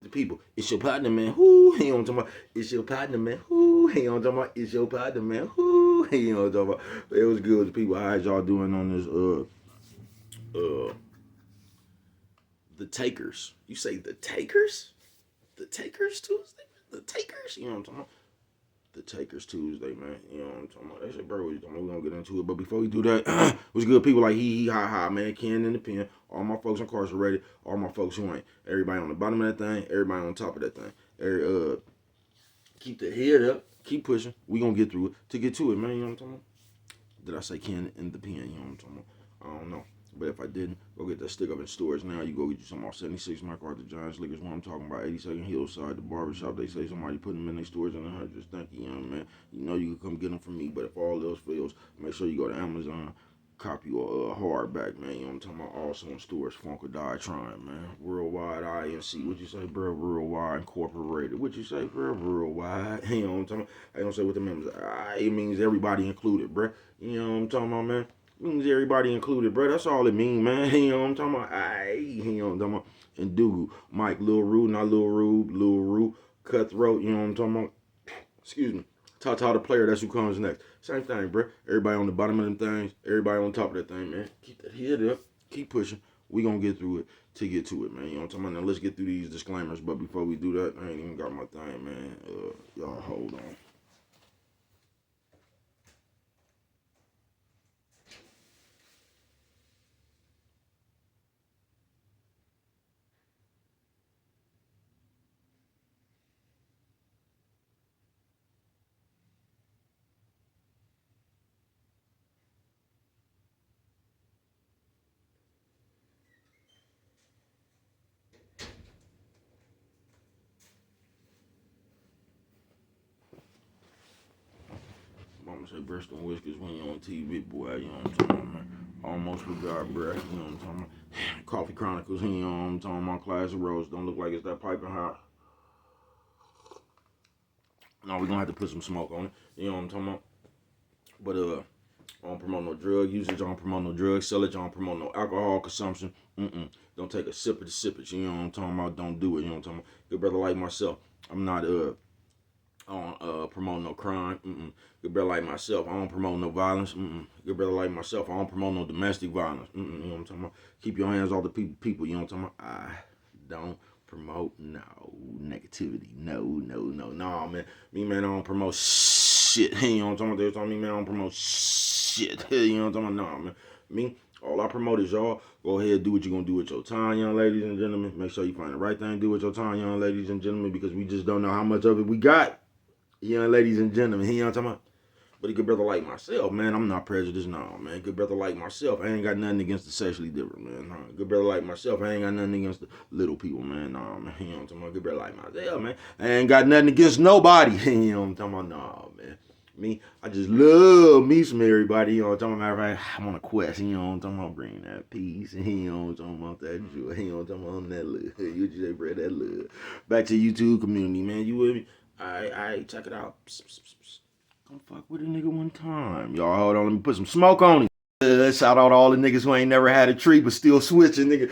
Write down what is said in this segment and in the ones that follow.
The people, it's your partner, man. Whoo, you know what I'm talking about? It's your partner, man. Whoo, you know what I'm talking about? It's your partner, man. Whoo, you know what I'm talking about? It was good. The people, how y'all doing on this? The Takers. You say the Takers? The Takers Tuesday? The Takers? You know what I'm talking about? The Takers Tuesday, man. You know what I'm talking about? They said, bro, we gonna get into it. But before we do that, what's good? People like ha ha, man. Ken in the pen. All my folks incarcerated. All my folks who ain't. Everybody on the bottom of that thing. Everybody on top of that thing. Keep the head up. Keep pushing. We gonna get through it. To get to it, man. You know what I'm talking about? Did I say Ken in the pen? You know what I'm talking about? I don't know. But if I didn't, go get that stick up in stores now. You go get you some more 76 MacArthur Giants Liquors. What I'm talking about, 82nd Hillside, the barbershop. They say somebody put them in their stores in the hundreds. Thank you, young man. You know you can come get them from me. But if all else fails, make sure you go to Amazon, copy your hardback, man. You know what I'm talking about? Also in stores, Funk or Die Trying, man. Worldwide INC. What you say, bro? Worldwide Incorporated. What you say, bro? Worldwide. You know what I'm talking about? I don't say what the members are. It means everybody included, bro. You know what I'm talking about, man? Means everybody included, bro. That's all it mean, man. You know what I'm talking about? You know what I'm talking about? And Dougal, Mike, Lil Rue, not Lil Rube, Lil Rue, Cutthroat, you know what I'm talking about? Excuse me. Tata the player, that's who comes next. Same thing, bro. Everybody on the bottom of them things, everybody on top of that thing, man. Keep that head up, keep pushing. We gonna get through it to get to it, man. You know what I'm talking about? Now let's get through these disclaimers, but before we do that, I ain't even got my thing, man. Y'all hold on. Mama say breast and whiskers when you on TV, boy. You know what I'm talking about, man. Almost forgot, bruh. You know what I'm talking about. Coffee Chronicles, you know what I'm talking about. Class of Rose. Don't look like it's that piping hot. No, we're gonna have to put some smoke on it. You know what I'm talking about. But I don't promote no drug usage. I don't promote no drug sellage. I don't promote no alcohol consumption. Don't take a sip of the sippage. You know what I'm talking about. Don't do it. You know what I'm talking about. Good brother like myself. I'm not I don't promote no crime. Good brother like myself, I don't promote no violence. Good brother like myself, I don't promote no domestic violence. You know what I'm talking about? Keep your hands off the people. You know what I'm talking about? I don't promote no negativity. No, man. Me, man, I don't promote shit. You know what I'm talking about? They telling me, man, I don't promote shit. You know what I'm talking about? No, man. Me, all I promote is y'all go ahead and do what you're gonna do with your time, young ladies and gentlemen. Make sure you find the right thing to do with your time, young ladies and gentlemen, because we just don't know how much of it we got. Young ladies and gentlemen, you know what I'm talking about? But a good brother like myself, man, I'm not prejudiced, no, man. Good brother like myself, I ain't got nothing against the sexually different, man. No. Good brother like myself, I ain't got nothing against the little people, man. No, man. You know what I'm talking about? Good brother like myself, man. I ain't got nothing against nobody. You know what I'm talking about? No, man. Me, I just love me some everybody. You know what I'm talking about? Matter of fact, I'm on a quest. You know what I'm talking about? Bringing that peace. You know what I'm talking about? That joy. You know what I'm talking about? That love. You just say, bro, that love. Back to YouTube community, man. You with me? I check it out. Come fuck with a nigga one time. Y'all hold on, let me put some smoke on it. Shout out to all the niggas who ain't never had a tree but still switching, nigga.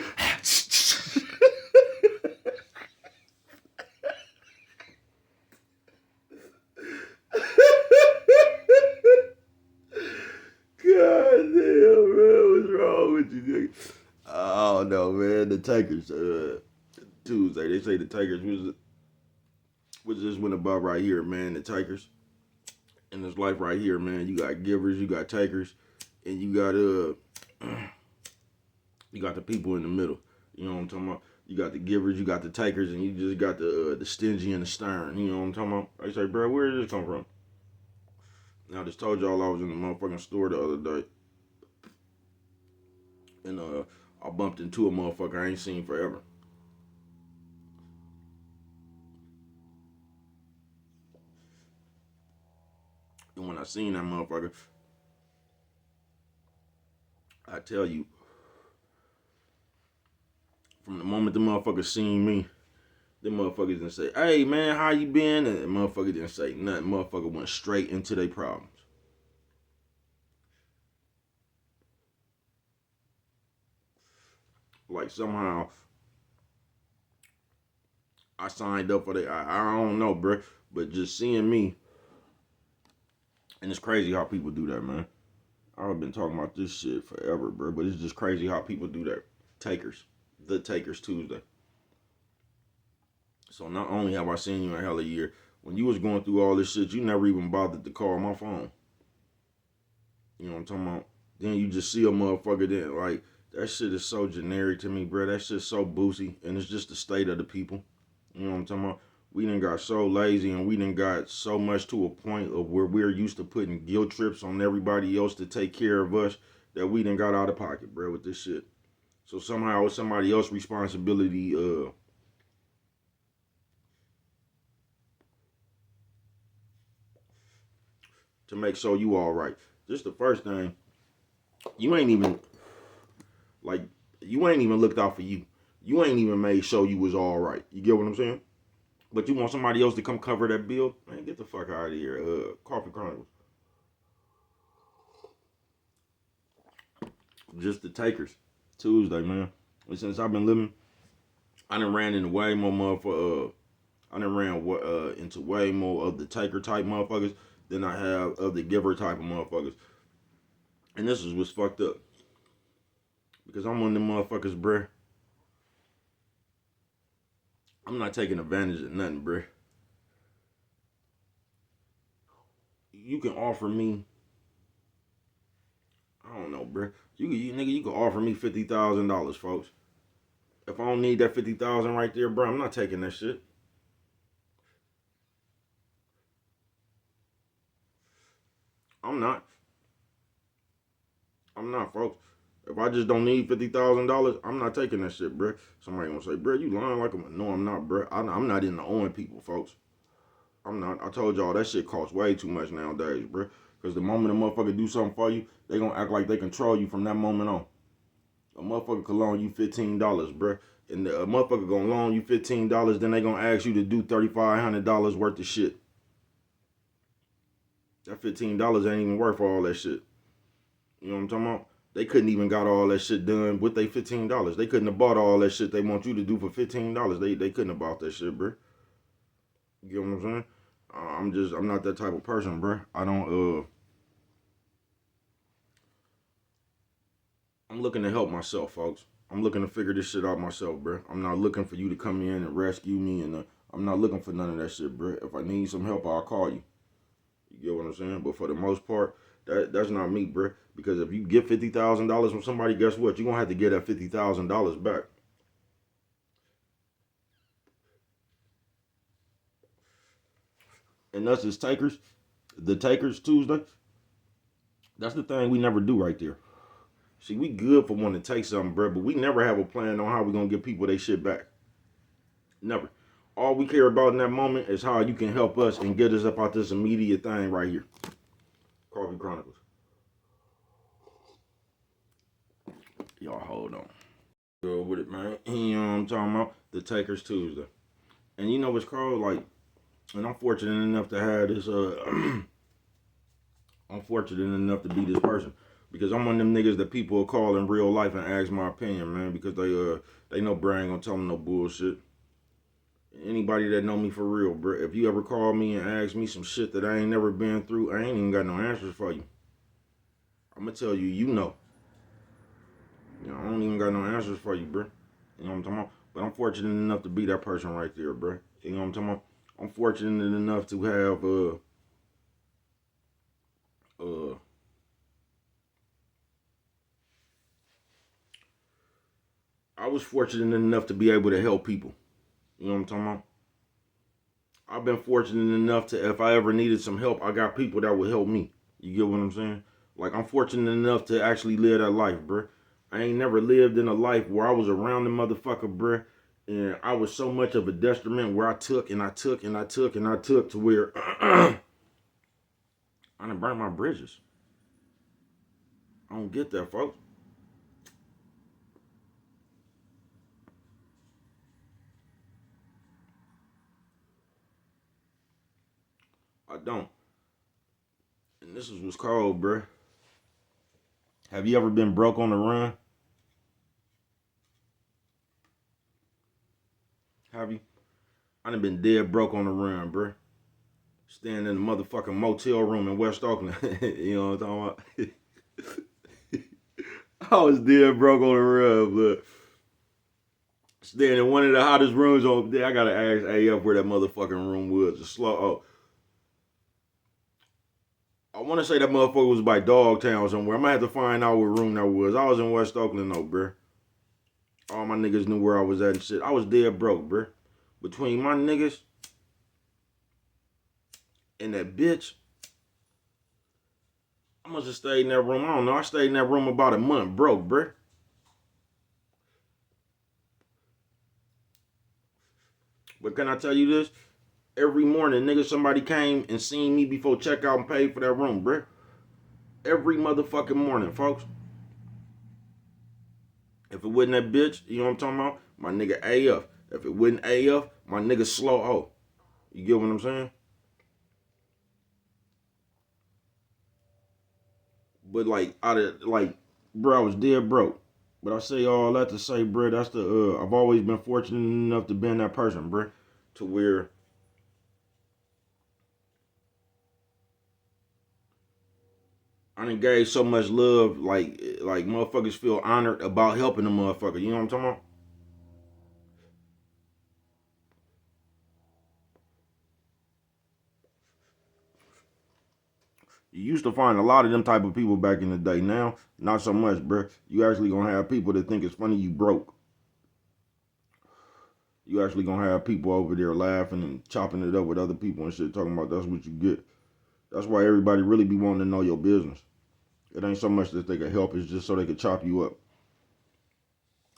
God damn, man, what's wrong with you, nigga? Oh no, man. The Takers, Tuesday. They say the Takers was just went above right here, man. The Takers in this life right here, man. You got givers, you got takers, and you got the people in the middle. You know what I'm talking about? You got the givers, you got the takers, and you just got the stingy and the stern. You know what I'm talking about? I say, bro, where did this come from? Now, I just told y'all I was in the motherfucking store the other day, and I bumped into a motherfucker I ain't seen forever. And when I seen that motherfucker, I tell you, from the moment the motherfucker seen me, the motherfuckers didn't say, "Hey man, how you been?" And the motherfucker didn't say nothing. Motherfucker went straight into their problems. Like somehow I signed up for that. I don't know, bro. But just seeing me, and it's crazy how people do that, man. I've been talking about this shit forever, bro. But it's just crazy how people do that. Takers. The Takers Tuesday. So not only have I seen you in hell a year, when you was going through all this shit, you never even bothered to call my phone. You know what I'm talking about? Then you just see a motherfucker then, like, that shit is so generic to me, bro. That shit's so boozy, and it's just the state of the people. You know what I'm talking about? We done got so lazy, and we done got so much to a point of where we're used to putting guilt trips on everybody else to take care of us that we done got out of pocket, bro, with this shit. So somehow it's somebody else's responsibility to make sure you all right. Just the first thing, you ain't even like you ain't even looked out for you. You ain't even made sure you was all right. You get what I'm saying? But you want somebody else to come cover that bill? Man, get the fuck out of here. Coffee Chronicles. Just the Takers. Tuesday, man. And since I've been living, I done ran into way more motherfuckers. I done ran into way more of the taker type motherfuckers than I have of the giver type of motherfuckers. And this is what's fucked up. Because I'm one of them motherfuckers, bruh. I'm not taking advantage of nothing, bruh. You can offer me, I don't know, bruh. You can offer me $50,000, folks. If I don't need that 50,000 right there, bruh, I'm not taking that shit. I'm not. I'm not, folks. If I just don't need $50,000, I'm not taking that shit, bruh. Somebody gonna say, bruh, you lying like I'm. No, I'm not, bruh. I'm not into owing people, folks. I'm not. I told y'all that shit costs way too much nowadays, bruh. Because the moment a motherfucker do something for you, they gonna act like they control you from that moment on. A motherfucker could loan you $15, bruh. And a motherfucker gonna loan you $15, then they gonna ask you to do $3,500 worth of shit. That $15 ain't even worth all that shit. You know what I'm talking about? They couldn't even got all that shit done with they $15. They couldn't have bought all that shit they want you to do for $15. They couldn't have bought that shit, bruh. You get what I'm saying? I'm not that type of person, bruh. I'm looking to help myself, folks. I'm looking to figure this shit out myself, bruh. I'm not looking for you to come in and rescue me, and I'm not looking for none of that shit, bruh. If I need some help, I'll call you. You get what I'm saying? But for the most part, that's not me, bruh. Because if you get $50,000 from somebody, guess what? You're gonna have to get that $50,000 back. And us as takers, the Takers Tuesday, that's the thing we never do right there. See, we good for wanting to take something, bro, but we never have a plan on how we gonna give people their shit back. Never. All we care about in that moment is how you can help us and get us up out this immediate thing right here. Coffee Chronicles. Y'all hold on. Go with it, man. You know what I'm talking about? The Takers Tuesday. And you know what's called? Like, and I'm fortunate enough to have this, I'm fortunate enough to be this person. Because I'm one of them niggas that people will call in real life and ask my opinion, man. Because they know bro ain't gonna tell them no bullshit. Anybody that know me for real, bro, if you ever call me and ask me some shit that I ain't never been through, I ain't even got no answers for you. I'm gonna tell you, you know. You know, I don't even got no answers for you, bro. You know what I'm talking about? But I'm fortunate enough to be that person right there, bro. You know what I'm talking about? I'm fortunate enough to have I was fortunate enough to be able to help people. You know what I'm talking about? I've been fortunate enough to, if I ever needed some help, I got people that would help me. You get what I'm saying? Like, I'm fortunate enough to actually live that life, bruh. I ain't never lived in a life where I was around the motherfucker, bruh, and I was so much of a detriment where I took and I took and I took and I took to where I done burnt my bridges. I don't get that, folks. I don't. And this is what's called, bruh. Have you ever been broke on the run? Have you? I done been dead broke on the run, bruh. Staying in the motherfucking motel room in West Oakland. You know what I'm talking about? I was dead broke on the run, but staying in one of the hottest rooms over there. I gotta ask AF where that motherfucking room was. The slow. Oh, I want to say that motherfucker was by Dogtown somewhere. I'm gonna have to find out what room that was. I was in West Oakland though, bruh. All my niggas knew where I was at and shit. I was dead broke, bruh. Between my niggas and that bitch, I must have stayed in that room. I don't know. I stayed in that room about a month broke, bruh. But can I tell you this? Every morning, nigga, somebody came and seen me before checkout and paid for that room, bruh. Every motherfucking morning, folks. If it wasn't that bitch, you know what I'm talking about? My nigga AF. If it wasn't AF, my nigga Slow O. You get what I'm saying? But like, out of like, bro, I was dead broke. But I say all that to say, bro, that's the I've always been fortunate enough to be that person, bro, to where I done gave so much love, like motherfuckers feel honored about helping the motherfucker. You know what I'm talking about? You used to find a lot of them type of people back in the day. Now, not so much, bro. You actually gonna have people that think it's funny you broke. You actually gonna have people over there laughing and chopping it up with other people and shit, talking about that's what you get. That's why everybody really be wanting to know your business. It ain't so much that they can help, it's just so they can chop you up.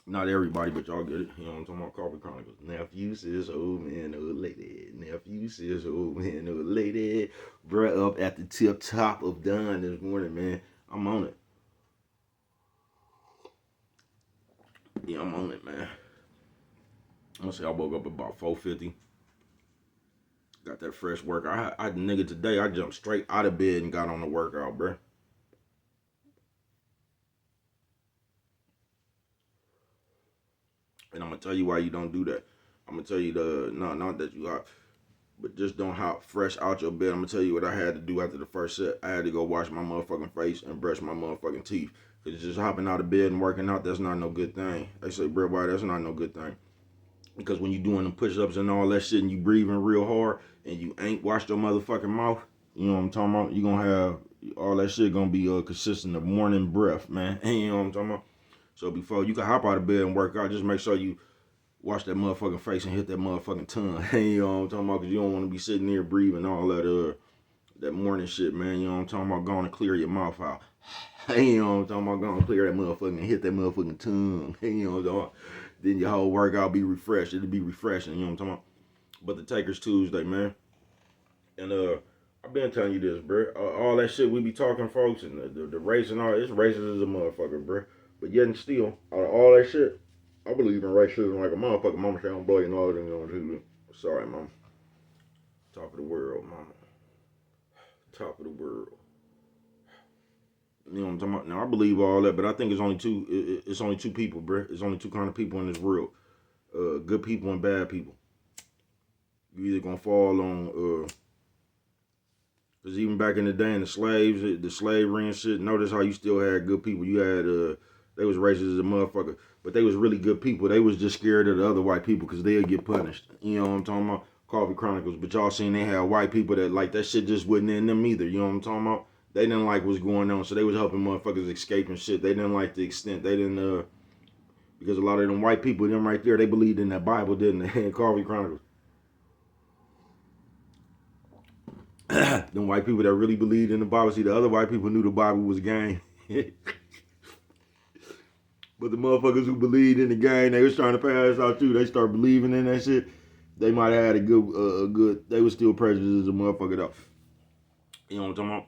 Not everybody, but y'all get it. You know what I'm talking about? Coffee Chronicles. Nephew says old man, old lady. Nephew says old man, old lady. Bruh, up at the tip top of dawn this morning, man. I'm on it. Yeah, I'm on it, man. I'm gonna say I woke up about 4:50. Got that fresh workout. I nigga today, I jumped straight out of bed and got on the workout, bruh. And I'm gonna tell you why you don't do that. I'm gonna tell you not that you hop, but just don't hop fresh out your bed. I'm gonna tell you what I had to do after the first set. I had to go wash my motherfucking face and brush my motherfucking teeth. Cause just hopping out of bed and working out, that's not no good thing. They say, bro, why that's not no good thing. Because when you doing the push-ups and all that shit and you breathing real hard and you ain't washed your motherfucking mouth, you know what I'm talking about? You gonna have all that shit gonna be consistent of morning breath, man. You know what I'm talking about? So before you can hop out of bed and work out, just make sure you wash that motherfucking face and hit that motherfucking tongue. You know what I'm talking about? Because you don't want to be sitting there breathing all that morning shit, man. You know what I'm talking about? Going to clear your mouth out. You know what I'm talking about? Going to clear that motherfucking, hit that motherfucking tongue. You know what I'm talking about? Then your whole workout be refreshed. It'll be refreshing. You know what I'm talking about? But the Takers Tuesday, man. And I've been telling you this, bro. All that shit we be talking, folks, and the race and all, it's racist as a motherfucker, bro. But yet and still, out of all that shit, I believe in racism like a motherfucker. Mama say I'm blatant all them going to. Sorry, mom. Top of the world, mama. Top of the world. You know what I'm talking about? Now I believe all that, but I think it's only two. It's only two people, bro. It's only two kind of people in this world: good people and bad people. You either gonna fall on, because even back in the day, in the slavery and shit. Notice how you still had good people. You had they was racist as a motherfucker, but they was really good people. They was just scared of the other white people because they'd get punished. You know what I'm talking about? Coffee Chronicles. But y'all seen they had white people that like that shit just wasn't in them either. You know what I'm talking about? They didn't like what's going on, so they was helping motherfuckers escape and shit. They didn't like the extent. They didn't because a lot of them white people, them right there, they believed in that Bible, didn't they? Coffee Chronicles. Them white people that really believed in the Bible. See, the other white people knew the Bible was game. But the motherfuckers who believed in the game, they was trying to pass out too. They start believing in that shit. They might have had a good. They was still prejudiced as a motherfucker though. You know what I'm talking about?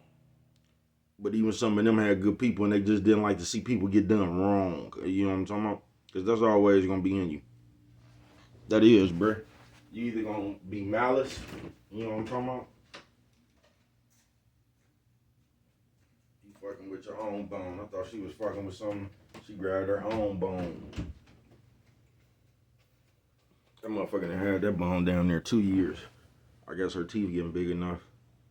But even some of them had good people, and they just didn't like to see people get done wrong. You know what I'm talking about? Because that's always gonna be in you. That is, bruh. You either gonna be malice. You know what I'm talking about? You fucking with your own bone. I thought she was fucking with something. She grabbed her own bone. That motherfucker done had that bone down there 2 years. I guess her teeth getting big enough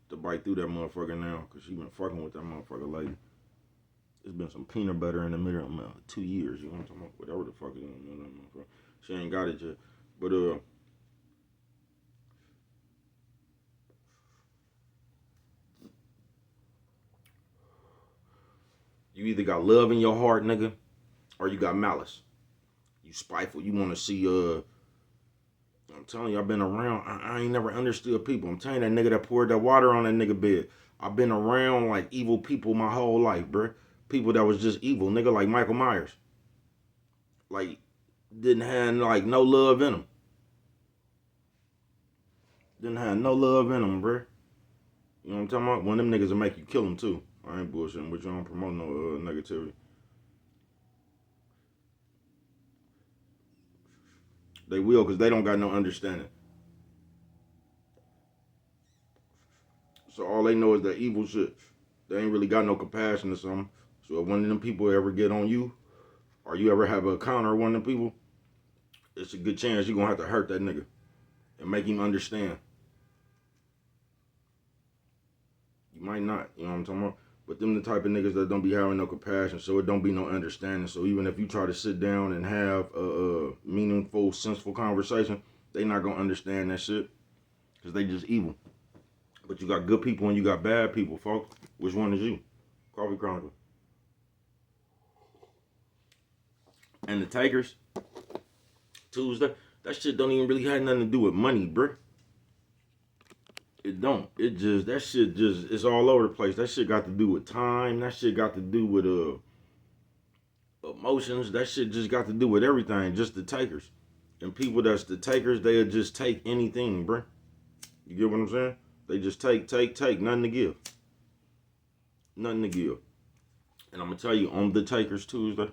to bite through that motherfucker now, because she been fucking with that motherfucker lately. There's been some peanut butter in the middle of 2 years. You know what I'm talking about? Whatever the fuck is. She ain't got it yet. But, you either got love in your heart, nigga, or you got malice. You spiteful. You want to see, I'm telling you, I've been around. I ain't never understood people. I'm telling you, that nigga that poured that water on that nigga bed. I've been around, like, evil people my whole life, bruh. People that was just evil. Nigga like Michael Myers. Like, didn't have, like, no love in him. Didn't have no love in him, bruh. You know what I'm talking about? One of them niggas will make you kill him, too. I ain't bullshitting with you. I don't promote no negativity. They will, because they don't got no understanding. So all they know is that evil shit. They ain't really got no compassion or something. So if one of them people ever get on you, or you ever have a encounter with one of them people, it's a good chance you're going to have to hurt that nigga and make him understand. You might not, you know what I'm talking about? But them the type of niggas that don't be having no compassion, so it don't be no understanding. So even if you try to sit down and have a meaningful, sensible conversation, they not going to understand that shit because they just evil. But you got good people and you got bad people, folks. Which one is you? Coffee Chronicle. And the takers, Tuesday, that shit don't even really have nothing to do with money, bruh. It don't. It just, that shit just, it's all over the place. That shit got to do with time. That shit got to do with emotions. That shit just got to do with everything. Just the takers. And people that's the takers, they'll just take anything, bruh. You get what I'm saying? They just take. Nothing to give. Nothing to give. And I'm going to tell you, on the Takers Tuesday,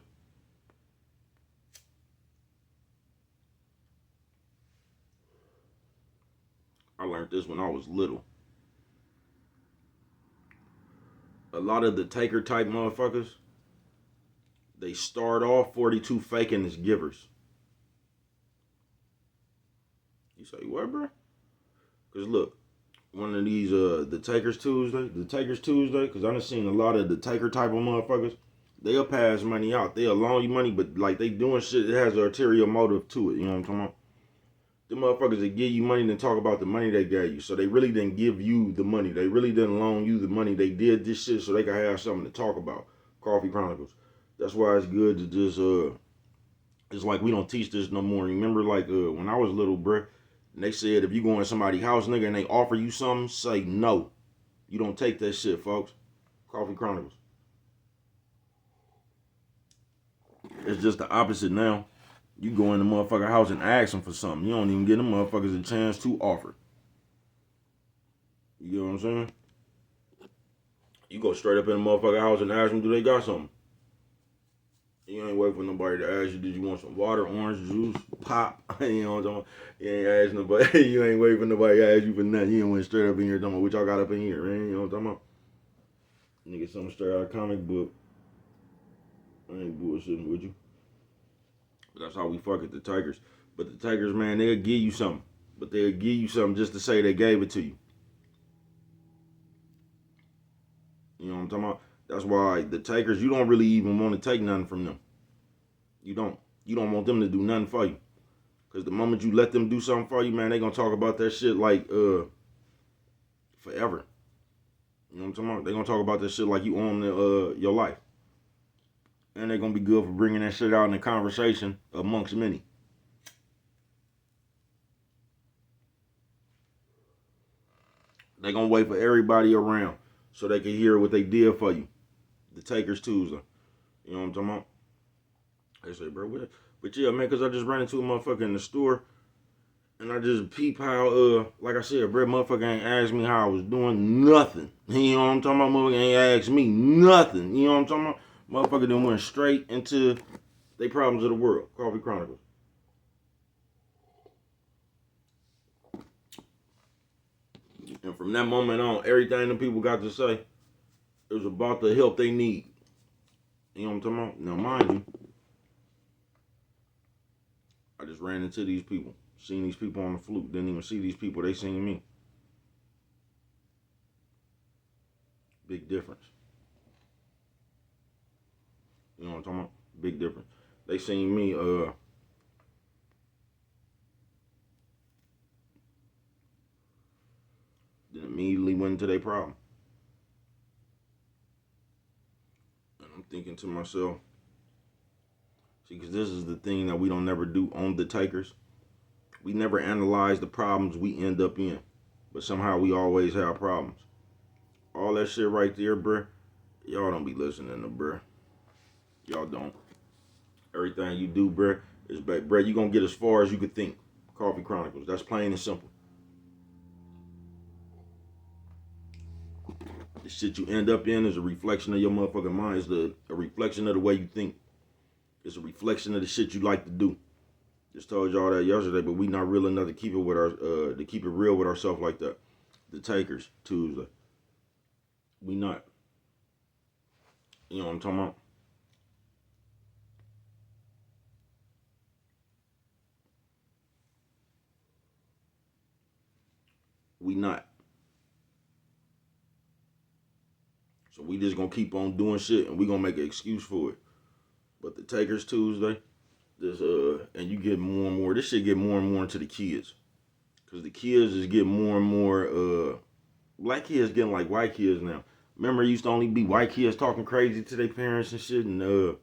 I learned this when I was little. A lot of the taker type motherfuckers, they start off 42 faking as givers. You say, what, bro? Because look, one of these, the Takers Tuesday, because I done seen a lot of the taker type of motherfuckers, they'll pass money out. They'll loan you money, but like they doing shit that has an ulterior motive to it. You know what I'm talking about? The motherfuckers that give you money and talk about the money they gave you. So they really didn't give you the money. They really didn't loan you the money. They did this shit so they could have something to talk about. Coffee Chronicles. That's why it's good to just, it's like we don't teach this no more. Remember, like, when I was little, bruh, and they said if you go in somebody's house, nigga, and they offer you something, say no. You don't take that shit, folks. Coffee Chronicles. It's just the opposite now. You go in the motherfucker house and ask them for something. You don't even give them motherfuckers a chance to offer. You get what I'm saying? You go straight up in the motherfucker house and ask them, do they got something? You ain't wait for nobody to ask you, did you want some water, orange juice, pop? You know what I'm talking about? You ain't ask nobody. You ain't wait for nobody to ask you for nothing. You ain't went straight up in here talking about what y'all got up in here, man. You know what I'm talking about? Nigga, something straight out of comic book. I ain't bullshitting with you. But that's how we fuck at the Tigers. But the Tigers, man, they'll give you something. But they'll give you something just to say they gave it to you. You know what I'm talking about? That's why the takers, you don't really even want to take nothing from them. You don't. You don't want them to do nothing for you. Because the moment you let them do something for you, man, they going to talk about that shit like forever. You know what I'm talking about? They going to talk about that shit like you own your life. And they're going to be good for bringing that shit out in the conversation amongst many. They're going to wait for everybody around so they can hear what they did for you. The Takers Tuesday. You know what I'm talking about? They say, bro, what? But yeah, man, because I just ran into a motherfucker in the store. And I just peep how, like I said, bro, motherfucker ain't asked me how I was doing. Nothing. You know what I'm talking about? Motherfucker ain't asked me nothing. You know what I'm talking about? Motherfucker then went straight into they problems of the world. Coffee Chronicles. And from that moment on, everything the people got to say, it was about the help they need. You know what I'm talking about? Now, mind you, I just ran into these people. Seen these people on the fluke. Didn't even see these people. They seen me. Big difference. You know what I'm talking about? Big difference. They seen me, then immediately went into their problem. And I'm thinking to myself, see, because this is the thing that we don't never do on the takers. We never analyze the problems we end up in. But somehow we always have problems. All that shit right there, bruh, y'all don't be listening to bruh. Y'all don't. Everything you do, bruh, is bad. Bruh, you gonna get as far as you could think. Coffee Chronicles. That's plain and simple. The shit you end up in is a reflection of your motherfucking mind. It's a reflection of the way you think. It's a reflection of the shit you like to do. Just told y'all that yesterday, but we not real enough to keep it with our to keep it real with ourselves like that. The takers Tuesday. We not. You know what I'm talking about? We not. So we just gonna keep on doing shit and we gonna make an excuse for it. But the takers Tuesday, this and you get more and more. This shit get more and more into the kids, cause the kids is getting more and more. Black kids getting like white kids now. Remember, it used to only be white kids talking crazy to their parents and shit, and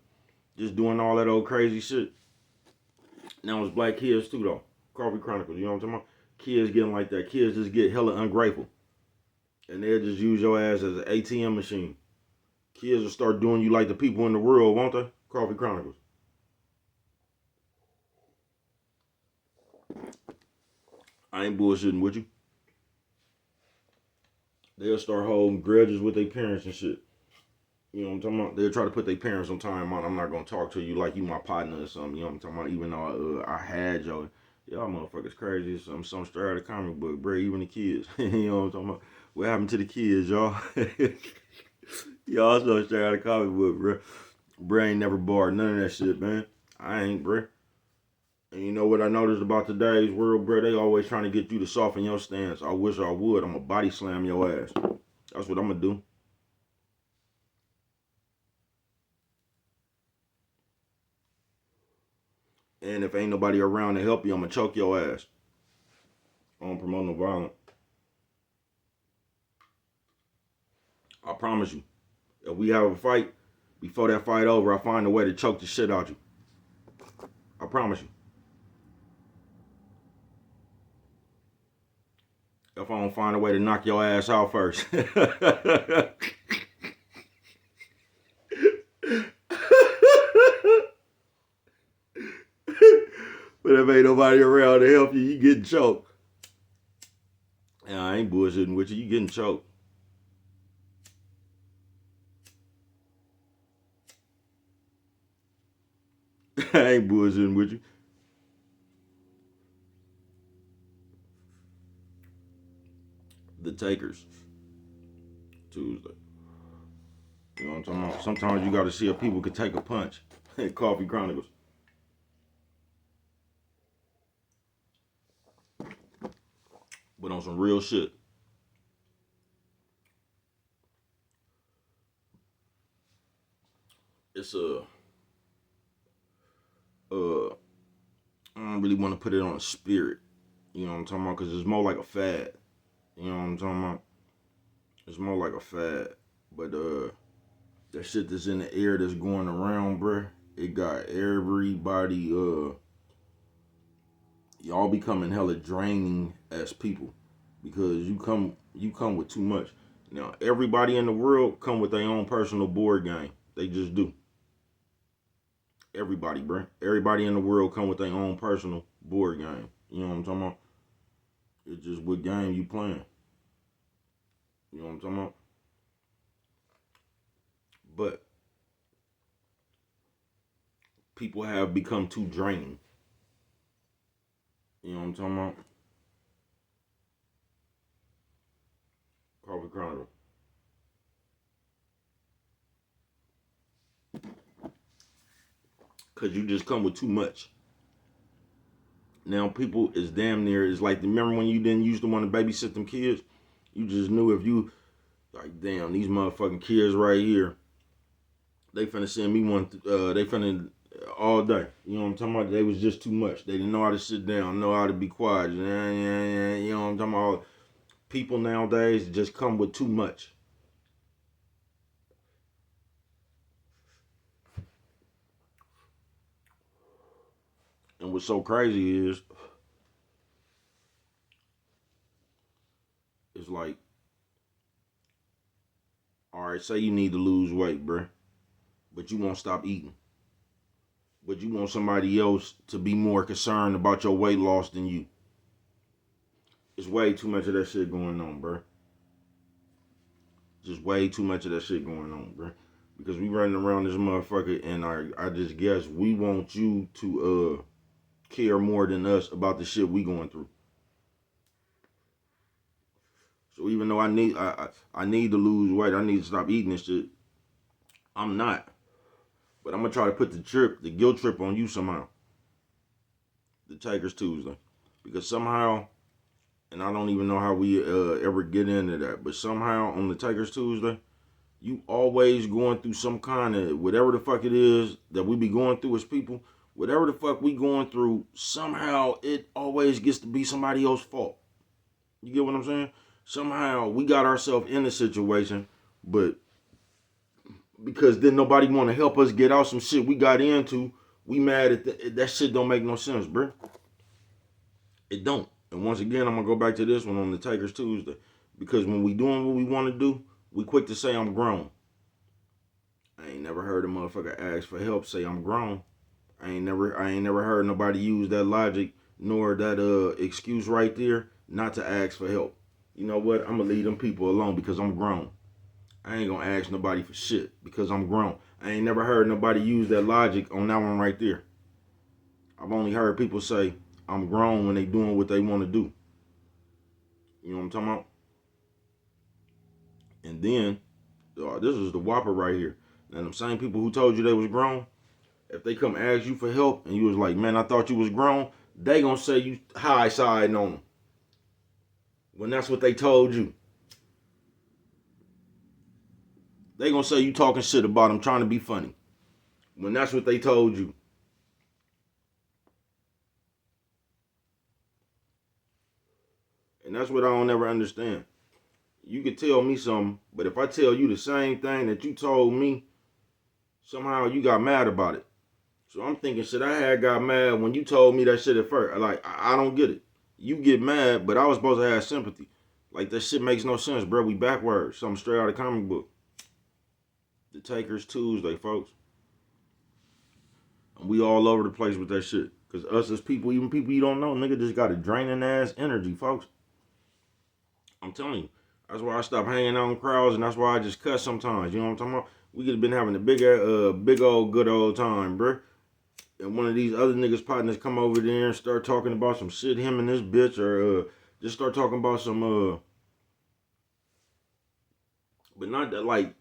just doing all that old crazy shit. Now it's black kids too, though. Coffee Chronicles, you know what I'm talking about? Kids getting like that. Kids just get hella ungrateful, and they'll just use your ass as an ATM machine. Kids will start doing you like the people in the world, won't they? Coffee Chronicles. I ain't bullshitting with you. They'll start holding grudges with their parents and shit. You know what I'm talking about? They'll try to put their parents on time out. I'm not gonna talk to you like you my partner or something. You know what I'm talking about? Even though I had y'all motherfuckers crazy. Some straight out of comic book, bro. Even the kids. You know what I'm talking about? What happened to the kids, y'all? Y'all so straight out of comic book, bro. Bro ain't never barred none of that shit, man. I ain't, bro. And you know what I noticed about today's world, bro? They always trying to get you to soften your stance. I wish I would. I'm gonna body slam your ass. That's what I'm gonna do. And if ain't nobody around to help you, I'm gonna choke your ass. I don't promote no violence. I promise you. If we have a fight, before that fight over, I find a way to choke the shit out you. I promise you. If I don't find a way to knock your ass out first. But if ain't nobody around to help you, you getting choked. Yeah, I ain't bullshitting with you. You getting choked. I ain't bullshitting with you. The takers. Tuesday. You know what I'm talking about? Sometimes you gotta see if people could take a punch. Coffee Chronicles. But on some real shit. It's I don't really want to put it on a spirit. You know what I'm talking about? Because it's more like a fad. You know what I'm talking about? It's more like a fad. But that shit that's in the air that's going around, bruh, it got everybody y'all becoming hella draining as people. Because you come with too much. Now everybody in the world come with their own personal board game. They just do. Everybody, bruh. Everybody in the world come with their own personal board game. You know what I'm talking about? It's just what game you playing. You know what I'm talking about? But people have become too draining. You know what I'm talking about? Coffee Chronicle. Cause you just come with too much. Now people is damn near is like, remember when you didn't used to want to babysit them kids? You just knew if you like, damn, these motherfucking kids right here, they finna send me one. They finna all day. You know what I'm talking about? They was just too much. They didn't know how to sit down, know how to be quiet. Yeah, yeah, yeah. You know what I'm talking about? People nowadays just come with too much. And what's so crazy is, it's like, all right, say you need to lose weight, bruh, but you won't stop eating. But you want somebody else to be more concerned about your weight loss than you. It's way too much of that shit going on, bruh. Just way too much of that shit going on, bruh. Because we running around this motherfucker, and I just guess we want you to care more than us about the shit we going through. So even though I need to lose weight, I need to stop eating this shit. I'm not. But I'm gonna try to put the guilt trip on you somehow. The Takers Tuesday. Because somehow, and I don't even know how we ever get into that, but somehow on the Takers Tuesday, you always going through some kind of whatever the fuck it is that we be going through as people. Whatever the fuck we going through, somehow it always gets to be somebody else's fault. You get what I'm saying? Somehow we got ourselves in a situation, but because then nobody want to help us get out some shit we got into, we mad at that shit. Don't make no sense, bro. It don't. And once again, I'm gonna go back to this one on the Takers Tuesday, because when we doing what we want to do, we quick to say I'm grown. I ain't never heard a motherfucker ask for help say I'm grown. I ain't never heard nobody use that logic nor that excuse right there not to ask for help. You know what? I'm gonna leave them people alone because I'm grown. I ain't gonna ask nobody for shit because I'm grown. I ain't never heard nobody use that logic on that one right there. I've only heard people say I'm grown when they doing what they want to do. You know what I'm talking about? And then this is the whopper right here. And them same people who told you they was grown, if they come ask you for help and you was like, man, I thought you was grown, they gonna say you high siding on them when that's what they told you. They gonna say you talking shit about them trying to be funny when that's what they told you. And that's what I don't ever understand. You could tell me something, but if I tell you the same thing that you told me, somehow you got mad about it. So I'm thinking, shit, I had got mad when you told me that shit at first. Like, I don't get it. You get mad, but I was supposed to have sympathy. Like, that shit makes no sense, bro. We backwards. Something straight out of comic book. The Takers Tuesday, folks. And we all over the place with that shit. Because us as people, even people you don't know, nigga just got a draining ass energy, folks. I'm telling you. That's why I stopped hanging out in crowds, and that's why I just cuss sometimes. You know what I'm talking about? We could have been having a big old good old time, bro. And one of these other niggas partners come over there and start talking about some shit, him and this bitch, or just start talking about some but not that like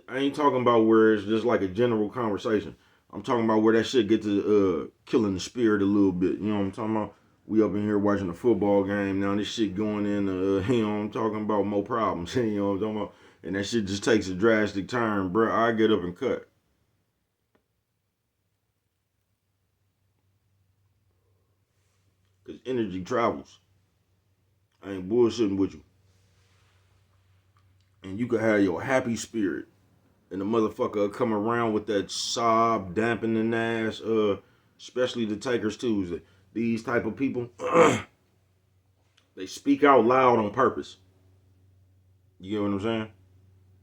I ain't talking about where it's just like a general conversation. I'm talking about where that shit get to killing the spirit a little bit. You know what I'm talking about? We up in here watching a football game now. This shit going in. You know what I'm talking about? More problems. You know what I'm talking about? And that shit just takes a drastic turn, bro. I get up and cut. Cause energy travels. I ain't bullshitting with you. And you could have your happy spirit, and the motherfucker come around with that sob, dampening ass, especially the Takers Tuesday. These type of people, they speak out loud on purpose. You get what I'm saying?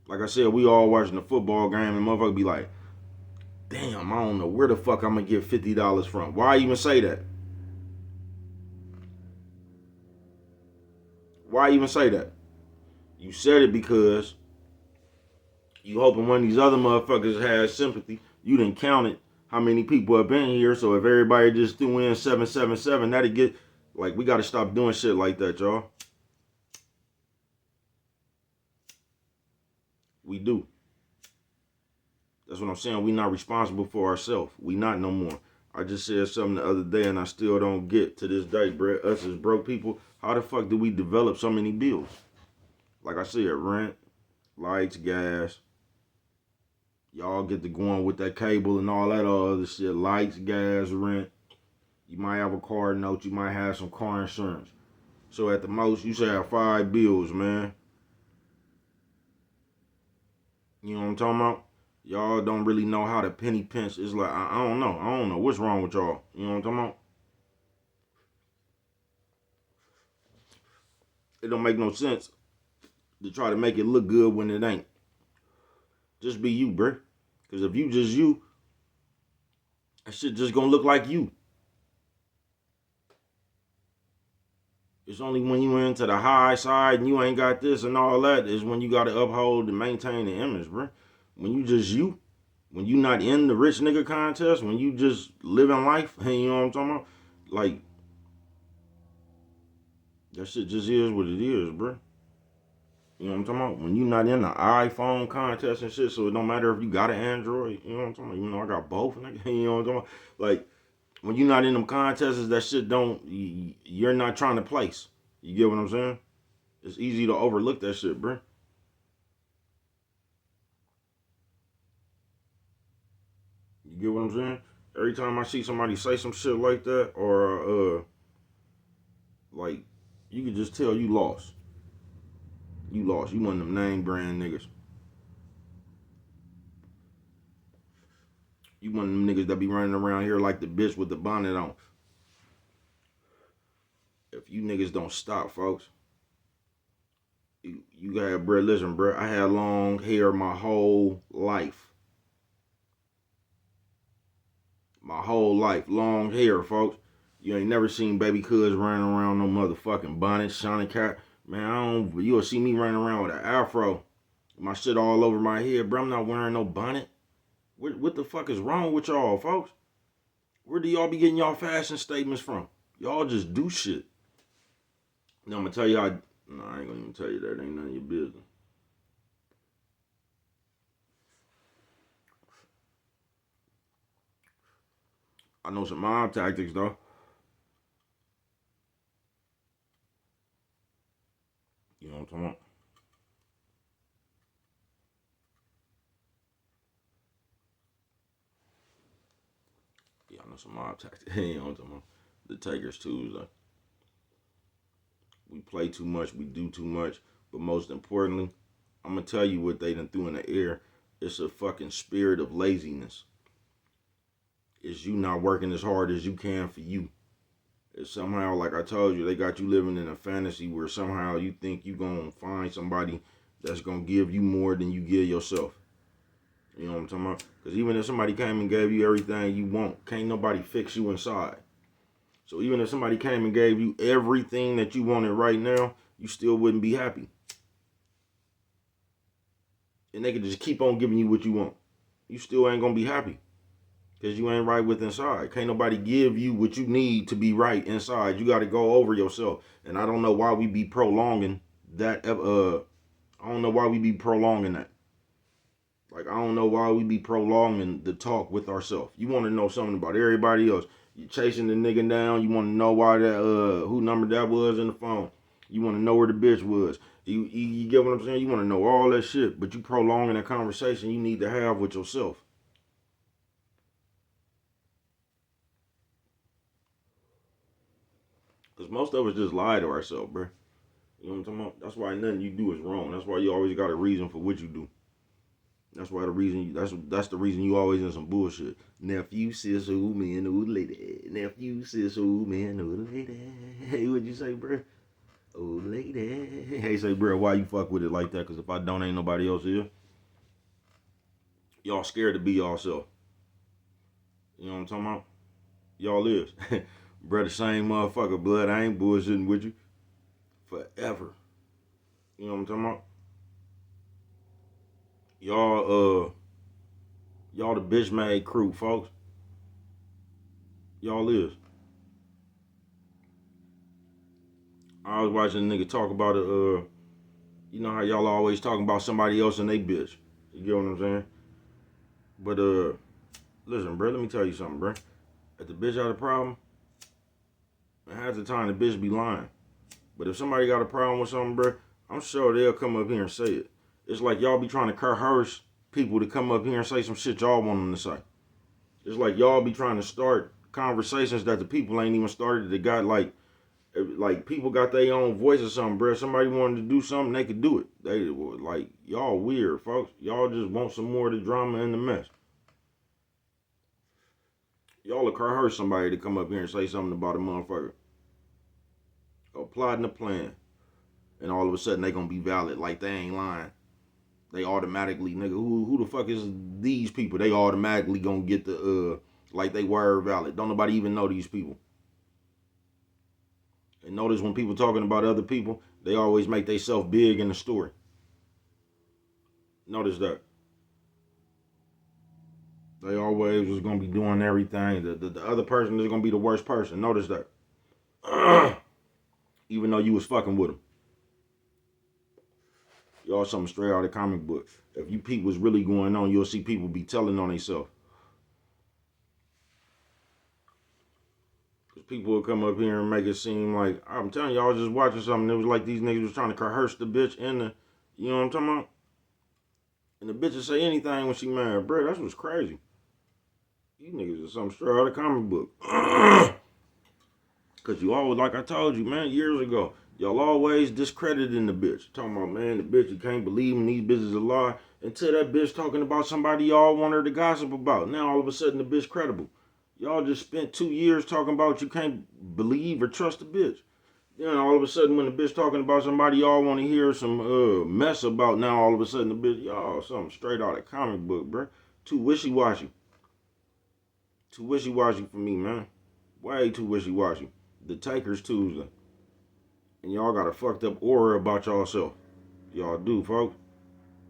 Like I said, we all watching the football game, and motherfucker be like, damn, I don't know where the fuck I'm gonna get $50 from. Why even say that? Why even say that? You said it because you hoping one of these other motherfuckers has sympathy. You didn't count it how many people have been here. So if everybody just threw in 777, that'd get like we gotta stop doing shit like that, y'all. We do. That's what I'm saying. We not responsible for ourselves. We not no more. I just said something the other day and I still don't get to this day, bro. Us as broke people, how the fuck do we develop so many bills? Like I said, rent, lights, gas. Y'all get to going with that cable and all that other shit. Lights, gas, rent. You might have a car note. You might have some car insurance. So at the most, you should have 5 bills, man. You know what I'm talking about? Y'all don't really know how to penny pinch. It's like, I don't know. I don't know. What's wrong with y'all? You know what I'm talking about? It don't make no sense to try to make it look good when it ain't. Just be you, bruh. Because if you just you, that shit just gonna look like you. It's only when you into the high side and you ain't got this and all that is when you gotta uphold and maintain the image, bruh. When you just you, when you not in the rich nigga contest, when you just living life, you know what I'm talking about? Like, that shit just is what it is, bruh. You know what I'm talking about? When you not in the iPhone contest and shit, so it don't matter if you got an Android, you know what I'm talking about? Even though I got both, nigga, you know what I'm talking about? Like, when you not in them contests, that shit don't, you're not trying to place. You get what I'm saying? It's easy to overlook that shit, bruh. You get what I'm saying? Every time I see somebody say some shit like that, or, like, you can just tell you lost. You lost. You one of them name brand niggas. You one of them niggas that be running around here like the bitch with the bonnet on. If you niggas don't stop, folks, you got, bruh, listen, bruh, I had long hair my whole life. My whole life. Long hair, folks. You ain't never seen baby cuz running around no motherfucking bonnet, shiny cat. Man, you'll see me running around with an afro. My shit all over my head, bro. I'm not wearing no bonnet. What the fuck is wrong with y'all, folks? Where do y'all be getting y'all fashion statements from? Y'all just do shit. Now I'm gonna tell you how. No, I ain't gonna even tell you that. Ain't none of your business. I know some mob tactics though. You know what I'm talking about? Yeah, I know some mob tactics. You know what I'm talking about? The Takers Tuesday. We play too much. We do too much. But most importantly, I'm gonna tell you what they done threw in the air. It's a fucking spirit of laziness. It's you not working as hard as you can for you. It's somehow, like I told you, they got you living in a fantasy where somehow you think you gonna find somebody that's gonna give you more than you give yourself. You know what I'm talking about? Because even if somebody came and gave you everything you want, can't nobody fix you inside. So even if somebody came and gave you everything that you wanted right now, you still wouldn't be happy. And they could just keep on giving you what you want. You still ain't gonna be happy. Because you ain't right with inside. Can't nobody give you what you need to be right inside. You got to go over yourself. And I don't know why we be prolonging that. I don't know why we be prolonging that. Like, I don't know why we be prolonging the talk with ourselves. You want to know something about everybody else. You chasing the nigga down. You want to know why that, who number that was in the phone. You want to know where the bitch was. You get what I'm saying? You want to know all that shit. But you prolonging a conversation you need to have with yourself. Because most of us just lie to ourselves, bro. You know what I'm talking about? That's why nothing you do is wrong. That's why you always got a reason for what you do. That's why the reason that's the reason you always in some bullshit. Nephew says who man who lady. Nephew says who man who lady. Hey, what'd you say, bro? Oh lady. Hey, say, bro, why you fuck with it like that? Cause if I don't, ain't nobody else here. Y'all scared to be yourself. You know what I'm talking about? Y'all is. Bro, the same motherfucker, blood. I ain't bullshitting with you forever. You know what I'm talking about? Y'all the bitch made crew, folks. Y'all is. I was watching a nigga talk about it, you know how y'all always talking about somebody else and they bitch. You get what I'm saying? But listen, bro, let me tell you something, bro. If the bitch had a problem, half the time the bitch be lying. But if somebody got a problem with something, bro, I'm sure they'll come up here and say it. It's like y'all be trying to coerce people to come up here and say some shit y'all want them to say. It's like y'all be trying to start conversations that the people ain't even started. That got like people got their own voice or something, bro. Somebody wanted to do something, they could do it. They like y'all weird, folks. Y'all just want some more of the drama and the mess. Y'all will coerce somebody to come up here and say something about a motherfucker. Or plotting a plan. And all of a sudden they gonna be valid like they ain't lying. They automatically, nigga, who the fuck is these people? They automatically gonna get the like they were valid. Don't nobody even know these people. And notice when people talking about other people, they always make themselves big in the story. Notice that. They always was gonna be doing everything. The other person is gonna be the worst person. Notice that. Even though you was fucking with them. Y'all something straight out of the comic book. If you peep what's really going on, you'll see people be telling on themselves. Because people will come up here and make it seem like, I'm telling you, I was just watching something. It was like these niggas was trying to coerce the bitch in the, you know what I'm talking about? And the bitch will say anything when she mad. Bro, that's what's crazy. You niggas are something straight out of the comic book. Because you always, like I told you, man, years ago, y'all always discrediting the bitch. Talking about, man, the bitch, you can't believe him, these bitches are lie. Until that bitch talking about somebody y'all want her to gossip about. Now all of a sudden the bitch credible. Y'all just spent 2 years talking about you can't believe or trust the bitch. Then all of a sudden when the bitch talking about somebody y'all want to hear some mess about, now all of a sudden the bitch, y'all something straight out of comic book, bro. Too wishy-washy. Too wishy-washy for me, man. Way too wishy-washy. The Takers Tuesday. And y'all got a fucked up aura about y'allself. Y'all do, folks.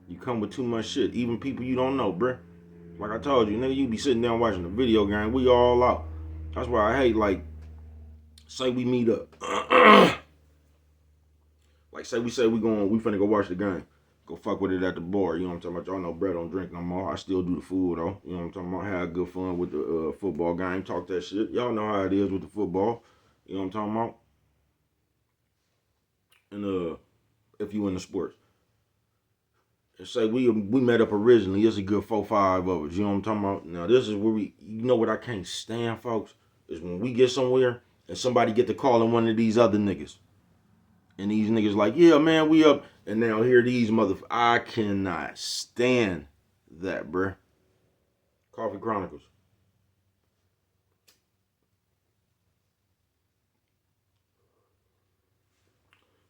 You come with too much shit. Even people you don't know, bruh. Like I told you, nigga, you be sitting down watching a video game. We all out. That's why I hate, like, say we meet up. Like, say we finna go watch the game. Go fuck with it at the bar. You know what I'm talking about? Y'all know Brett don't drink no more. I still do the food, though. You know what I'm talking about? Have good fun with the football game. Talk that shit. Y'all know how it is with the football. You know what I'm talking about? And if you in the sports. And say we met up originally, it's a good 4-5 of us. You know what I'm talking about? Now this is where you know what I can't stand, folks, is when we get somewhere and somebody get to calling one of these other niggas. And these niggas like, yeah, man, we up. And now here these motherfuckers. I cannot stand that, bruh. Coffee Chronicles.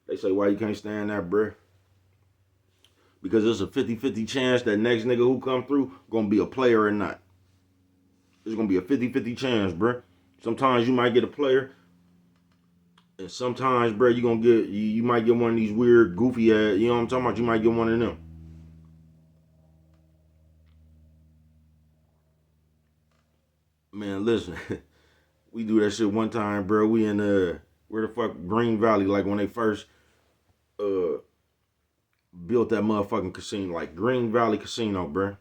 They say, why you can't stand that, bruh? Because there's a 50-50 chance that next nigga who come through gonna be a player or not. There's gonna be a 50-50 chance, bruh. Sometimes you might get a player, and sometimes, bruh, you might get one of these weird, goofy ass, you know what I'm talking about? You might get one of them. Man, listen, we do that shit one time, bro. We in where the fuck, Green Valley, like when they first built that motherfucking casino, like Green Valley Casino, bro.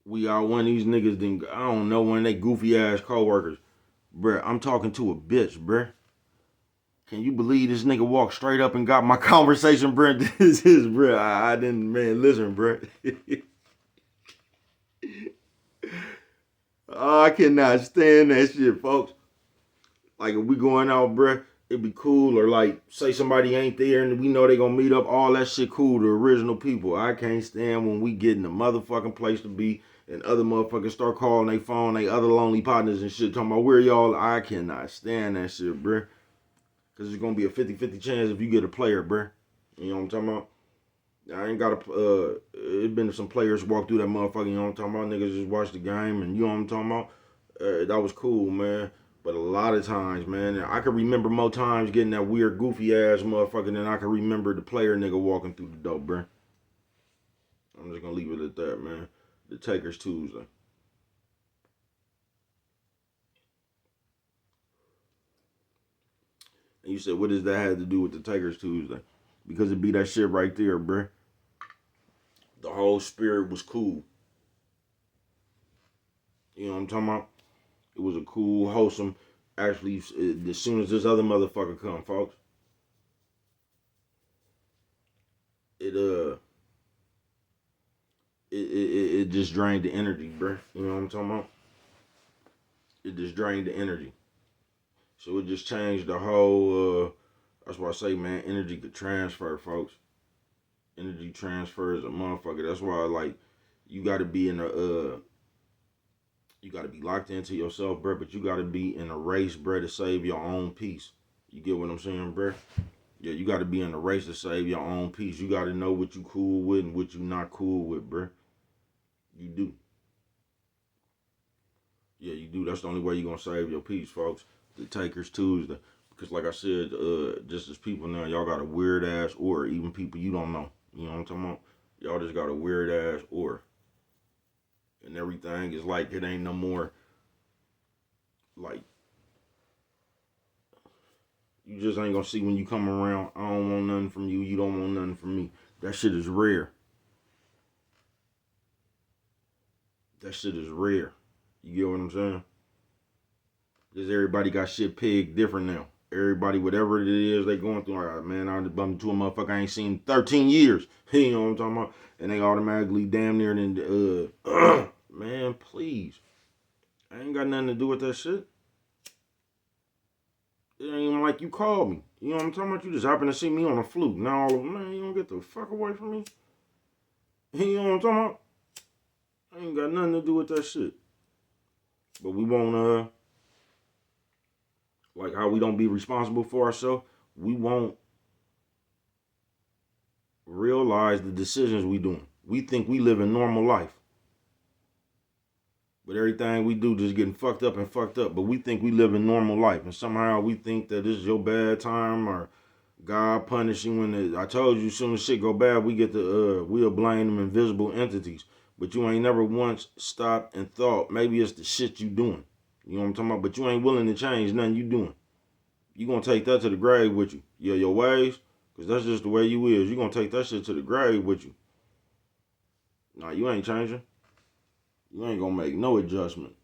We are one of these niggas, I don't know, one of they goofy ass coworkers. Bruh, I'm talking to a bitch, bruh. Can you believe this nigga walked straight up and got my conversation, bruh? This is, bruh. I didn't, man, listen, bruh. Oh, I cannot stand that shit, folks. Like, if we going out, bruh, it'd be cool. Or, like, say somebody ain't there and we know they gonna meet up. All that shit cool, the original people. I can't stand when we get in the motherfucking place to be and other motherfuckers start calling they phone, they other lonely partners and shit, talking about where y'all. I cannot stand that shit, bruh. Because it's going to be a 50-50 chance if you get a player, bruh. You know what I'm talking about? I ain't got it been some players walk through that motherfucker, you know what I'm talking about? Niggas just watch the game and you know what I'm talking about? That was cool, man. But a lot of times, man, I can remember more times getting that weird, goofy ass motherfucker than I can remember the player nigga walking through the door, bruh. I'm just going to leave it at that, man. The Takers Tuesday. And you said, what does that have to do with the Takers Tuesday? Because it be that shit right there, bruh. The whole spirit was cool. You know what I'm talking about? It was a cool, wholesome. Actually, as soon as this other motherfucker come, folks, it it just drained the energy, bruh. You know what I'm talking about? It just drained the energy. So it just changed the whole. That's why I say, man, energy could transfer, folks. Energy transfers a motherfucker. That's why, like, you got to be in a you got to be locked into yourself, bruh. But you got to be in a race, bruh, to save your own peace. You get what I'm saying, bruh? Yeah, you got to be in a race to save your own peace. You got to know what you cool with and what you not cool with, bruh. You do. Yeah, you do. That's the only way you're gonna save your peace, folks. The Takers Tuesday. Because like I said, just as people now, y'all got a weird ass or even people you don't know. You know what I'm talking about? Y'all just got a weird ass or. And everything is like it ain't no more like you just ain't gonna see when you come around, I don't want nothing from you, you don't want nothing from me. That shit is rare. That shit is rare. You get what I'm saying? Because everybody got shit pegged different now. Everybody, whatever it is they going through, like, man, I just bumped into a motherfucker I ain't seen in 13 years. You know what I'm talking about? And they automatically damn near then, man, please. I ain't got nothing to do with that shit. It ain't even like you called me. You know what I'm talking about? You just happen to see me on a fluke. Now, man, you don't get the fuck away from me. You know what I'm talking about? I ain't got nothing to do with that shit. But we won't, like how we don't be responsible for ourselves, we won't realize the decisions we doing. We think we live a normal life. But everything we do just getting fucked up and fucked up. But we think we live a normal life. And somehow we think that this is your bad time or God punish you when I told you as soon as shit go bad, we get the we'll blame them invisible entities. But you ain't never once stopped and thought maybe it's the shit you doing. You know what I'm talking about? But you ain't willing to change nothing you doing. You gonna take that to the grave with you. Yeah, your ways, cause that's just the way you is. You gonna take that shit to the grave with you. Nah, you ain't changing. You ain't gonna make no adjustment.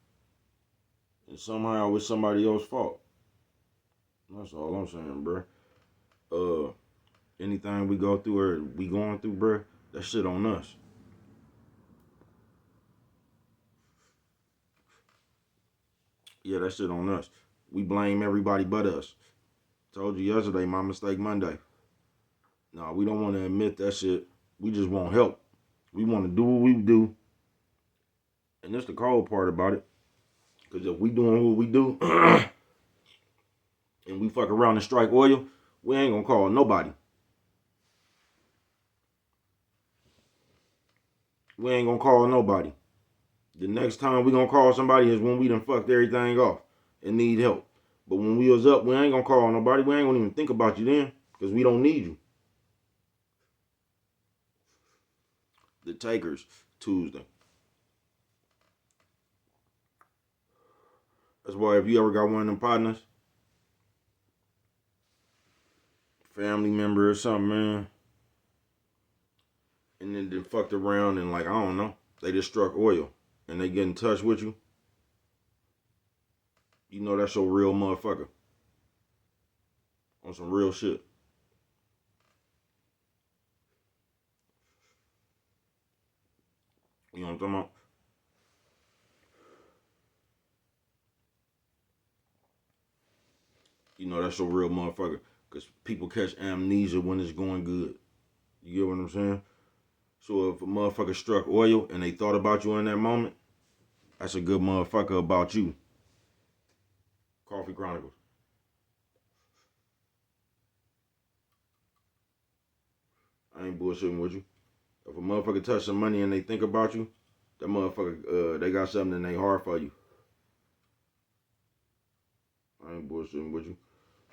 And somehow it's somebody else's fault. That's all I'm saying, bro. Uh, anything we go through or we going through, bro, that shit on us. Yeah, that shit on us. We blame everybody but us. Told you yesterday, my mistake Monday. Nah, we don't want to admit that shit. We just want help. We want to do what we do. And that's the cold part about it. Because if we doing what we do and we fuck around and strike oil, we ain't gonna call nobody. We ain't gonna call nobody. The next time we gonna call somebody is when we done fucked everything off and need help. But when we was up, we ain't gonna call nobody. We ain't gonna even think about you then because we don't need you. The Takers Tuesday. That's why if you ever got one of them partners, family member or something, man, and then they fucked around and like I don't know, they just struck oil and they get in touch with you, you know that's your real motherfucker on some real shit. You know what I'm talking about? You know that's your real motherfucker. Cause people catch amnesia when it's going good. You get what I'm saying? So if a motherfucker struck oil and they thought about you in that moment, that's a good motherfucker about you. Coffee Chronicles. I ain't bullshitting with you. If a motherfucker touch some money and they think about you, that motherfucker, they got something in their heart for you. I ain't bullshitting with you.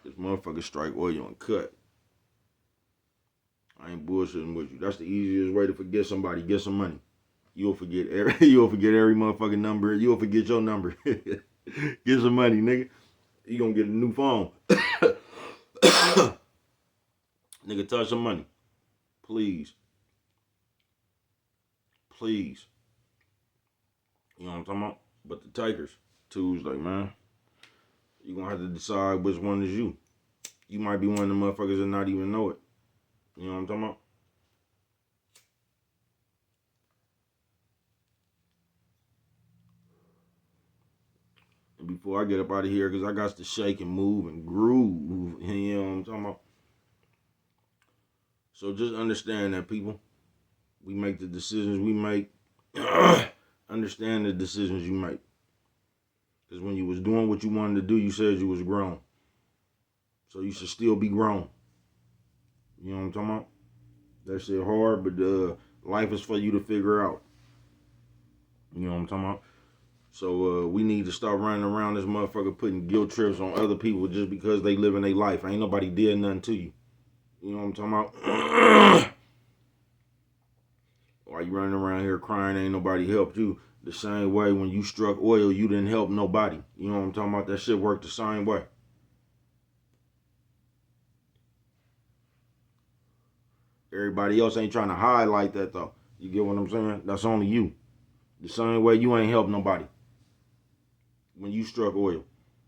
This motherfucker strike oil and cut. I ain't bullshitting with you. That's the easiest way to forget somebody. Get some money. You'll forget every you'll forget every motherfucking number. You'll forget your number. Get some money, nigga. You gonna get a new phone. Nigga, touch some money. Please. Please. You know what I'm talking about? But the takers, Tuesday, man. You gonna have to decide which one is you. You might be one of the motherfuckers that not even know it. You know what I'm talking about? And before I get up out of here, because I got to shake and move and groove. You know what I'm talking about? So just understand that, people. We make the decisions we make. Understand the decisions you make. Because when you was doing what you wanted to do, you said you was grown. So you should still be grown. You know what I'm talking about? That shit hard, but life is for you to figure out. You know what I'm talking about? So we need to start running around this motherfucker putting guilt trips on other people just because they living their life. Ain't nobody did nothing to you. You know what I'm talking about? Why you running around here crying ain't nobody helped you? The same way when you struck oil, you didn't help nobody. You know what I'm talking about? That shit worked the same way. Everybody else ain't trying to highlight that though. You get what I'm saying? That's only you. The same way you ain't helped nobody when you struck oil.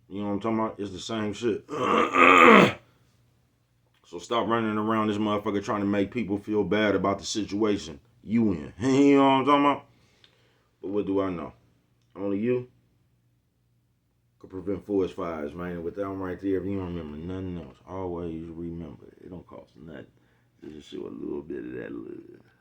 You know what I'm talking about? It's the same shit. So stop running around this motherfucker trying to make people feel bad about the situation you in. You know what I'm talking about? But what do I know? Only you could prevent forest fires, man. And with that one right there, if you don't remember nothing else, always remember it don't cost nothing. Just show a little bit of that love.